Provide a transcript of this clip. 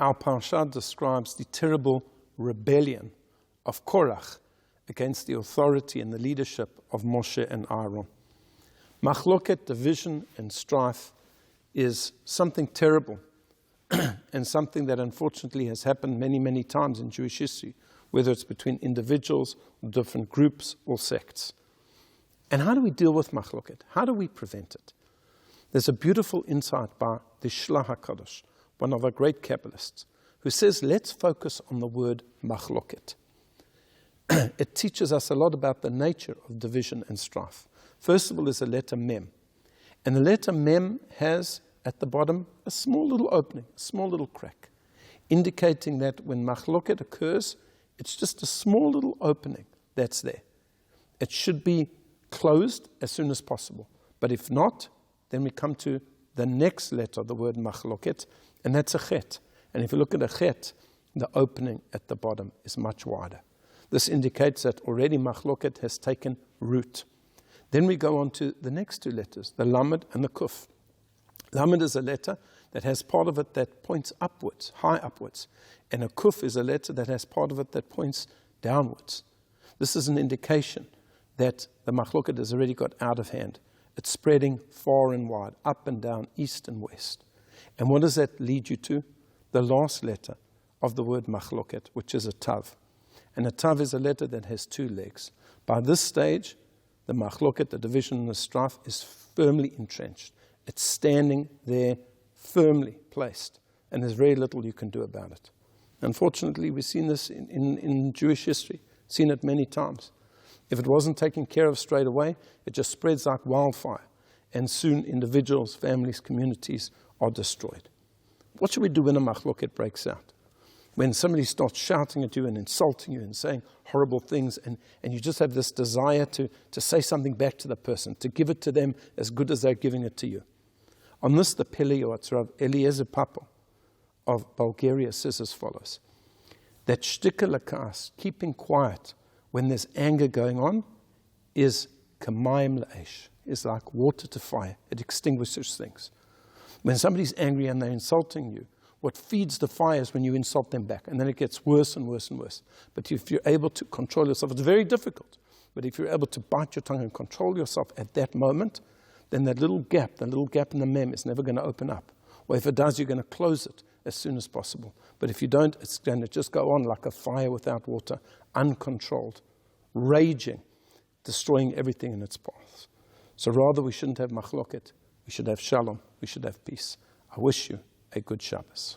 our parasha describes the terrible rebellion of Korach against the authority and the leadership of Moshe and Aaron. Machloket, division and strife, is something terrible and something that unfortunately has happened many, many times in Jewish history, whether it's between individuals, different groups, or sects. And how do we deal with machloket? How do we prevent it? There's a beautiful insight by the Shlah HaKadosh, one of our great Kabbalists, who says, let's focus on the word machloket. It teaches us a lot about the nature of division and strife. First of all is the letter Mem. And the letter Mem has at the bottom a small little opening, a small little crack, indicating that when machloket occurs, it's just a small little opening that's there. It should be closed as soon as possible. But if not, then we come to the next letter of the word machloket, and that's a chet. And if you look at a chet, the opening at the bottom is much wider. This indicates that already machloket has taken root. Then we go on to the next two letters, the lamed and the kuf. Lamed is a letter that has part of it that points upwards, high upwards. And a kuf is a letter that has part of it that points downwards. This is an indication that the machloket has already got out of hand. It's spreading far and wide, up and down, east and west. And what does that lead you to? The last letter of the word machloket, which is a tav. And a tav is a letter that has two legs. By this stage, the machloket, the division and the strife, is firmly entrenched. It's standing there firmly placed, and there's very little you can do about it. Unfortunately, we've seen this in Jewish history, seen it many times. If it wasn't taken care of straight away, it just spreads like wildfire, and soon individuals, families, communities are destroyed. What should we do when a machloket breaks out? When somebody starts shouting at you and insulting you and saying horrible things, and you just have this desire to say something back to the person, to give it to them as good as they're giving it to you. On this, the Pele Yoatzrav Eliezer Papo of Bulgaria says as follows, that shtika lakas, keeping quiet when there's anger going on, is kamayim la'esh, is like water to fire. It extinguishes things. When somebody's angry and they're insulting you, what feeds the fire is when you insult them back, and then it gets worse and worse and worse. But if you're able to control yourself, it's very difficult, but if you're able to bite your tongue and control yourself at that moment, then that little gap in the mem is never going to open up. Or if it does, you're going to close it as soon as possible. But if you don't, it's going to just go on like a fire without water, uncontrolled, raging, destroying everything in its path. So rather, we shouldn't have machloket. We should have shalom. We should have peace. I wish you a good Shabbos.